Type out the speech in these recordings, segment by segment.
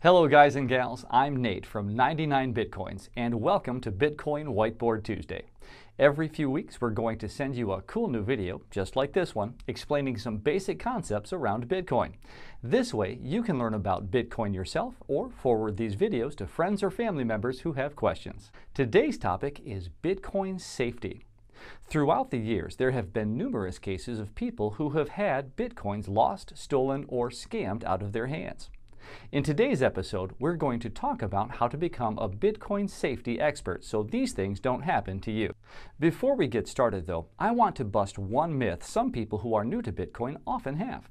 Hello guys and gals, I'm Nate from 99 Bitcoins and welcome to Bitcoin Whiteboard Tuesday. Every few weeks we're going to send you a cool new video, just like this one, explaining some basic concepts around Bitcoin. This way you can learn about Bitcoin yourself or forward these videos to friends or family members who have questions. Today's topic is Bitcoin safety. Throughout the years, there have been numerous cases of people who have had Bitcoins lost, stolen, or scammed out of their hands. In today's episode, we're going to talk about how to become a Bitcoin safety expert so these things don't happen to you. Before we get started though, I want to bust one myth some people who are new to Bitcoin often have.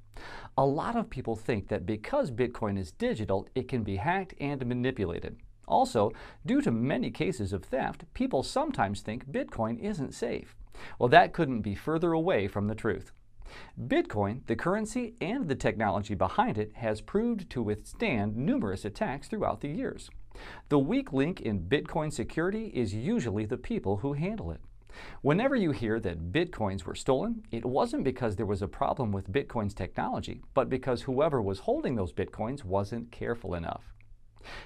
A lot of people think that because Bitcoin is digital, it can be hacked and manipulated. Also, due to many cases of theft, people sometimes think Bitcoin isn't safe. Well, that couldn't be further away from the truth. Bitcoin, the currency, and the technology behind it has proved to withstand numerous attacks throughout the years. The weak link in Bitcoin security is usually the people who handle it. Whenever you hear that Bitcoins were stolen, it wasn't because there was a problem with Bitcoin's technology, but because whoever was holding those Bitcoins wasn't careful enough.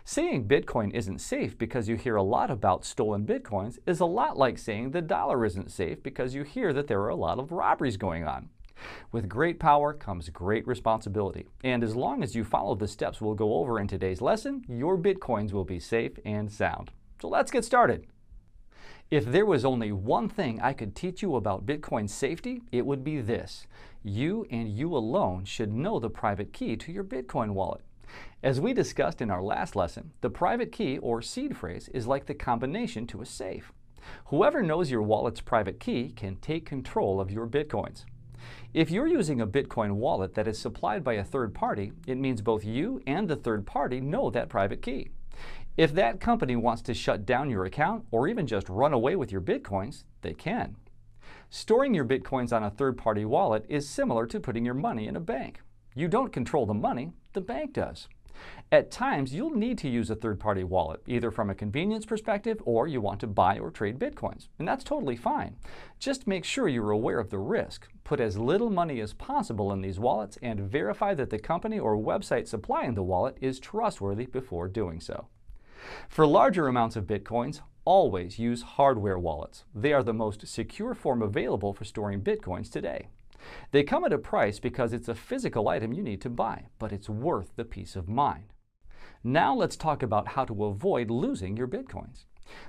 Saying Bitcoin isn't safe because you hear a lot about stolen Bitcoins is a lot like saying the dollar isn't safe because you hear that there are a lot of robberies going on. With great power comes great responsibility, and as long as you follow the steps we'll go over in today's lesson, your Bitcoins will be safe and sound. So let's get started. If there was only one thing I could teach you about Bitcoin safety, it would be this. You and you alone should know the private key to your Bitcoin wallet. As we discussed in our last lesson, the private key or seed phrase is like the combination to a safe. Whoever knows your wallet's private key can take control of your Bitcoins. If you're using a Bitcoin wallet that is supplied by a third party, it means both you and the third party know that private key. If that company wants to shut down your account or even just run away with your Bitcoins, they can. Storing your Bitcoins on a third-party wallet is similar to putting your money in a bank. You don't control the money, the bank does. At times, you'll need to use a third-party wallet, either from a convenience perspective or you want to buy or trade Bitcoins, and that's totally fine. Just make sure you're aware of the risk. Put as little money as possible in these wallets and verify that the company or website supplying the wallet is trustworthy before doing so. For larger amounts of Bitcoins, always use hardware wallets. They are the most secure form available for storing Bitcoins today. They come at a price because it's a physical item you need to buy, but it's worth the peace of mind. Now let's talk about how to avoid losing your Bitcoins.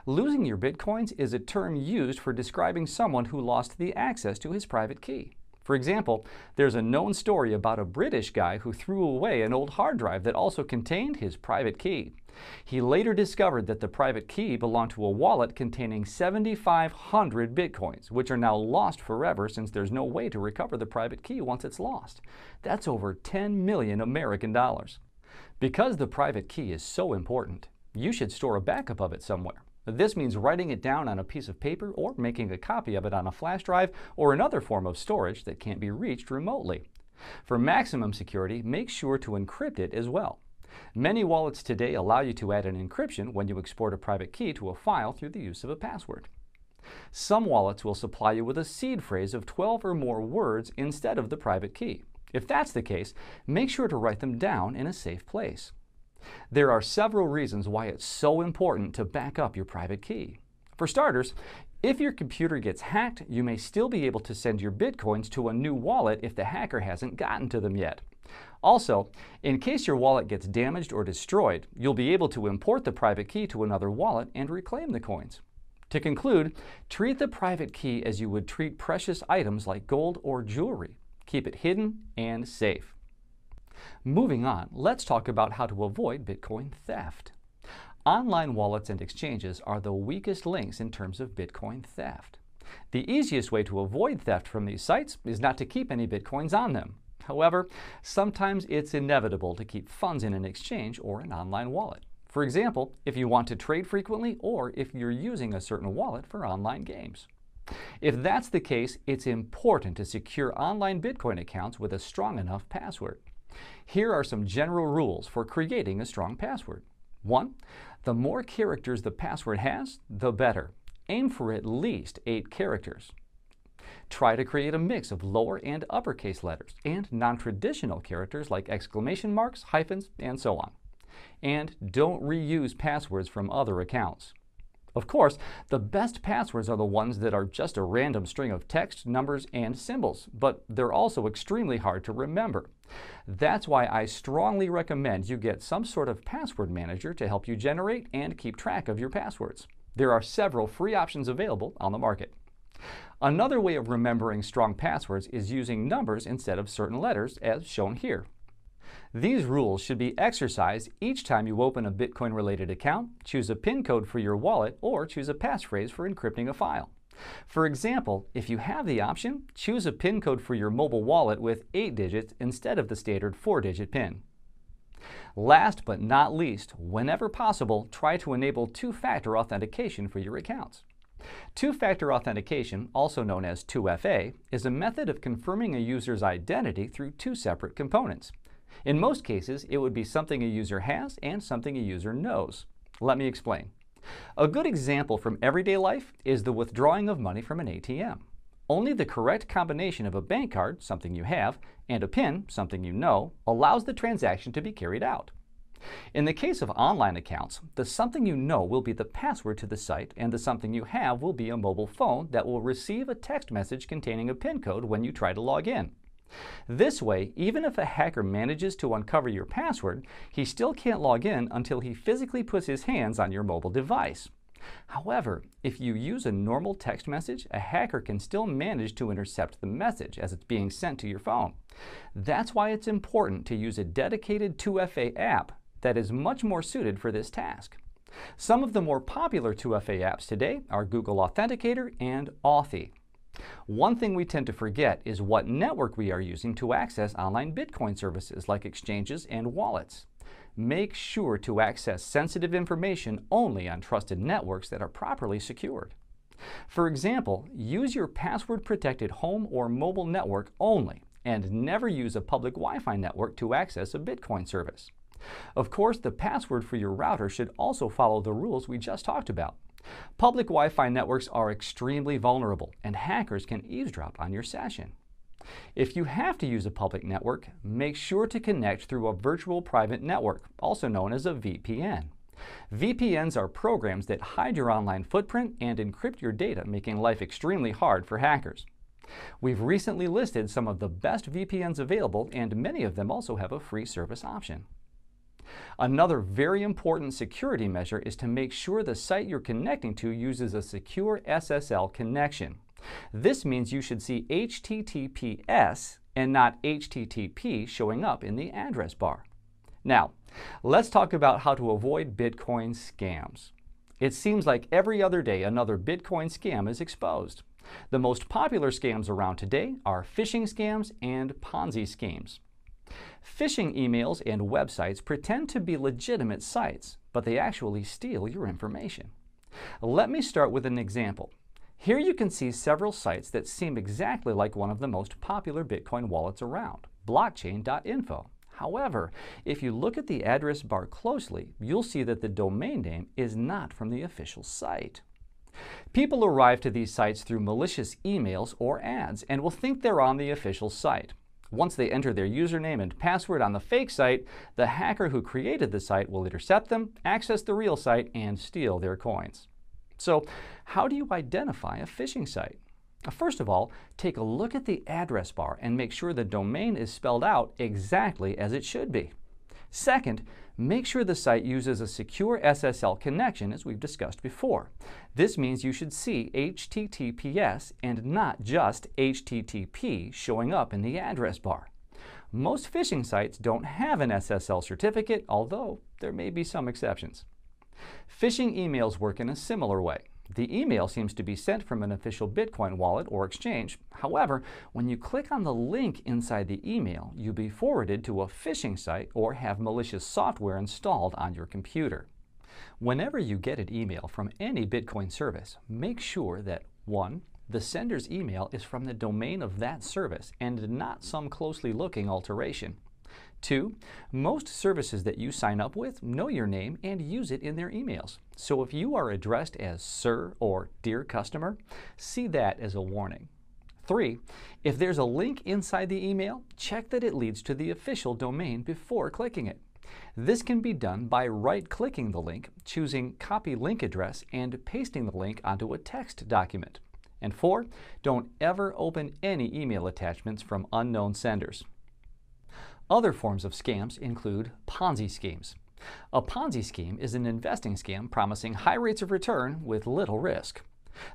Losing your Bitcoins is a term used for describing someone who lost the access to his private key. For example, there's a known story about a British guy who threw away an old hard drive that also contained his private key. He later discovered that the private key belonged to a wallet containing 7,500 Bitcoins, which are now lost forever since there's no way to recover the private key once it's lost. That's over 10 million American dollars. Because the private key is so important, you should store a backup of it somewhere. This means writing it down on a piece of paper or making a copy of it on a flash drive or another form of storage that can't be reached remotely. For maximum security, make sure to encrypt it as well. Many wallets today allow you to add an encryption when you export a private key to a file through the use of a password. Some wallets will supply you with a seed phrase of 12 or more words instead of the private key. If that's the case, make sure to write them down in a safe place. There are several reasons why it's so important to back up your private key. For starters, if your computer gets hacked, you may still be able to send your Bitcoins to a new wallet if the hacker hasn't gotten to them yet. Also, in case your wallet gets damaged or destroyed, you'll be able to import the private key to another wallet and reclaim the coins. To conclude, treat the private key as you would treat precious items like gold or jewelry. Keep it hidden and safe. Moving on, let's talk about how to avoid Bitcoin theft. Online wallets and exchanges are the weakest links in terms of Bitcoin theft. The easiest way to avoid theft from these sites is not to keep any Bitcoins on them. However, sometimes it's inevitable to keep funds in an exchange or an online wallet. For example, if you want to trade frequently or if you're using a certain wallet for online games. If that's the case, it's important to secure online Bitcoin accounts with a strong enough password. Here are some general rules for creating a strong password. 1. The more characters the password has, the better. Aim for at least 8 characters. Try to create a mix of lower and uppercase letters and non-traditional characters like exclamation marks, hyphens, and so on. And don't reuse passwords from other accounts. Of course, the best passwords are the ones that are just a random string of text, numbers, and symbols, but they're also extremely hard to remember. That's why I strongly recommend you get some sort of password manager to help you generate and keep track of your passwords. There are several free options available on the market. Another way of remembering strong passwords is using numbers instead of certain letters, as shown here. These rules should be exercised each time you open a Bitcoin-related account, choose a PIN code for your wallet, or choose a passphrase for encrypting a file. For example, if you have the option, choose a PIN code for your mobile wallet with 8 digits instead of the standard 4-digit PIN. Last but not least, whenever possible, try to enable two-factor authentication for your accounts. Two-factor authentication, also known as 2FA, is a method of confirming a user's identity through two separate components. In most cases, it would be something a user has and something a user knows. Let me explain. A good example from everyday life is the withdrawing of money from an ATM. Only the correct combination of a bank card, something you have, and a PIN, something you know, allows the transaction to be carried out. In the case of online accounts, the something you know will be the password to the site, and the something you have will be a mobile phone that will receive a text message containing a PIN code when you try to log in. This way, even if a hacker manages to uncover your password, he still can't log in until he physically puts his hands on your mobile device. However, if you use a normal text message, a hacker can still manage to intercept the message as it's being sent to your phone. That's why it's important to use a dedicated 2FA app that is much more suited for this task. Some of the more popular 2FA apps today are Google Authenticator and Authy. One thing we tend to forget is what network we are using to access online Bitcoin services like exchanges and wallets. Make sure to access sensitive information only on trusted networks that are properly secured. For example, use your password-protected home or mobile network only, and never use a public Wi-Fi network to access a Bitcoin service. Of course, the password for your router should also follow the rules we just talked about. Public Wi-Fi networks are extremely vulnerable, and hackers can eavesdrop on your session. If you have to use a public network, make sure to connect through a virtual private network, also known as a VPN. VPNs are programs that hide your online footprint and encrypt your data, making life extremely hard for hackers. We've recently listed some of the best VPNs available, and many of them also have a free service option. Another very important security measure is to make sure the site you're connecting to uses a secure SSL connection. This means you should see HTTPS and not HTTP showing up in the address bar. Now, let's talk about how to avoid Bitcoin scams. It seems like every other day another Bitcoin scam is exposed. The most popular scams around today are phishing scams and Ponzi schemes. Phishing emails and websites pretend to be legitimate sites, but they actually steal your information. Let me start with an example. Here you can see several sites that seem exactly like one of the most popular Bitcoin wallets around, blockchain.info. However, if you look at the address bar closely, you'll see that the domain name is not from the official site. People arrive to these sites through malicious emails or ads and will think they're on the official site. Once they enter their username and password on the fake site, the hacker who created the site will intercept them, access the real site, and steal their coins. So, how do you identify a phishing site? First of all, take a look at the address bar and make sure the domain is spelled out exactly as it should be. Second, make sure the site uses a secure SSL connection, as we've discussed before. This means you should see HTTPS and not just HTTP showing up in the address bar. Most phishing sites don't have an SSL certificate, although there may be some exceptions. Phishing emails work in a similar way. The email seems to be sent from an official Bitcoin wallet or exchange. However, when you click on the link inside the email, you'll be forwarded to a phishing site or have malicious software installed on your computer. Whenever you get an email from any Bitcoin service, make sure that 1. The sender's email is from the domain of that service and not some closely looking alteration. 2. Most services that you sign up with know your name and use it in their emails. So if you are addressed as Sir or Dear Customer, see that as a warning. 3. If there's a link inside the email, check that it leads to the official domain before clicking it. This can be done by right-clicking the link, choosing Copy Link Address, and pasting the link onto a text document. And 4, don't ever open any email attachments from unknown senders. Other forms of scams include Ponzi schemes. A Ponzi scheme is an investing scam promising high rates of return with little risk.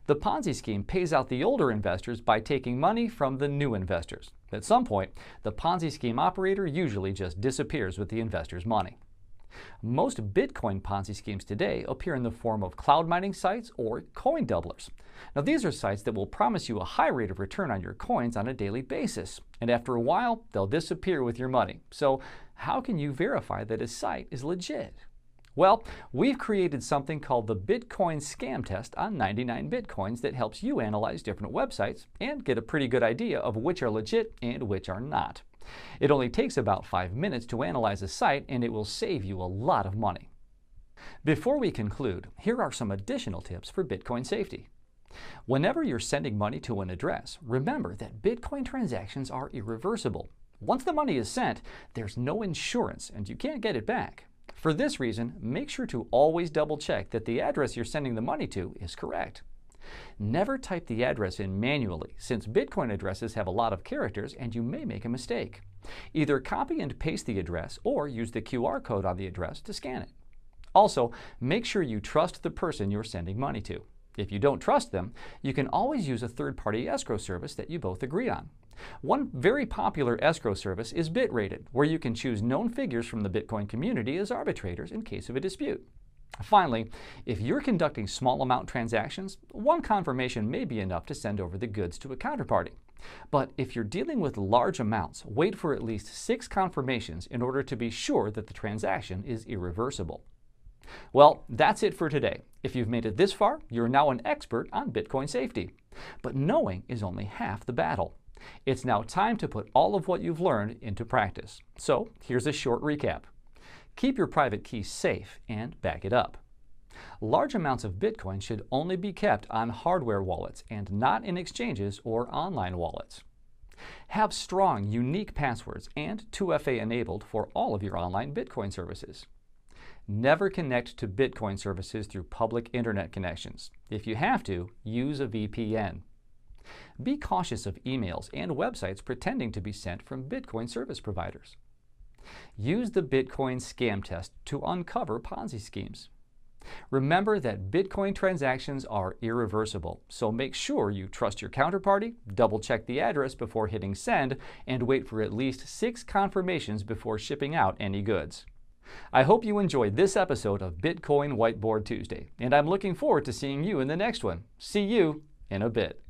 The Ponzi scheme pays out the older investors by taking money from the new investors. At some point, the Ponzi scheme operator usually just disappears with the investors' money. Most Bitcoin Ponzi schemes today appear in the form of cloud mining sites or coin doublers. Now, these are sites that will promise you a high rate of return on your coins on a daily basis, and after a while, they'll disappear with your money. So, how can you verify that a site is legit? Well, we've created something called the Bitcoin Scam Test on 99 Bitcoins that helps you analyze different websites and get a pretty good idea of which are legit and which are not. It only takes about 5 minutes to analyze a site, and it will save you a lot of money. Before we conclude, here are some additional tips for Bitcoin safety. Whenever you're sending money to an address, remember that Bitcoin transactions are irreversible. Once the money is sent, there's no insurance and you can't get it back. For this reason, make sure to always double-check that the address you're sending the money to is correct. Never type the address in manually, since Bitcoin addresses have a lot of characters and you may make a mistake. Either copy and paste the address or use the QR code on the address to scan it. Also, make sure you trust the person you're sending money to. If you don't trust them, you can always use a third-party escrow service that you both agree on. One very popular escrow service is BitRated, where you can choose known figures from the Bitcoin community as arbitrators in case of a dispute. Finally, if you're conducting small amount transactions, one confirmation may be enough to send over the goods to a counterparty. But if you're dealing with large amounts, wait for at least 6 confirmations in order to be sure that the transaction is irreversible. Well, that's it for today. If you've made it this far, you're now an expert on Bitcoin safety. But knowing is only half the battle. It's now time to put all of what you've learned into practice. So here's a short recap. Keep your private key safe and back it up. Large amounts of Bitcoin should only be kept on hardware wallets and not in exchanges or online wallets. Have strong, unique passwords and 2FA enabled for all of your online Bitcoin services. Never connect to Bitcoin services through public internet connections. If you have to, use a VPN. Be cautious of emails and websites pretending to be sent from Bitcoin service providers. Use the Bitcoin Scam Test to uncover Ponzi schemes. Remember that Bitcoin transactions are irreversible, so make sure you trust your counterparty, double-check the address before hitting send, and wait for at least 6 confirmations before shipping out any goods. I hope you enjoyed this episode of Bitcoin Whiteboard Tuesday, and I'm looking forward to seeing you in the next one. See you in a bit.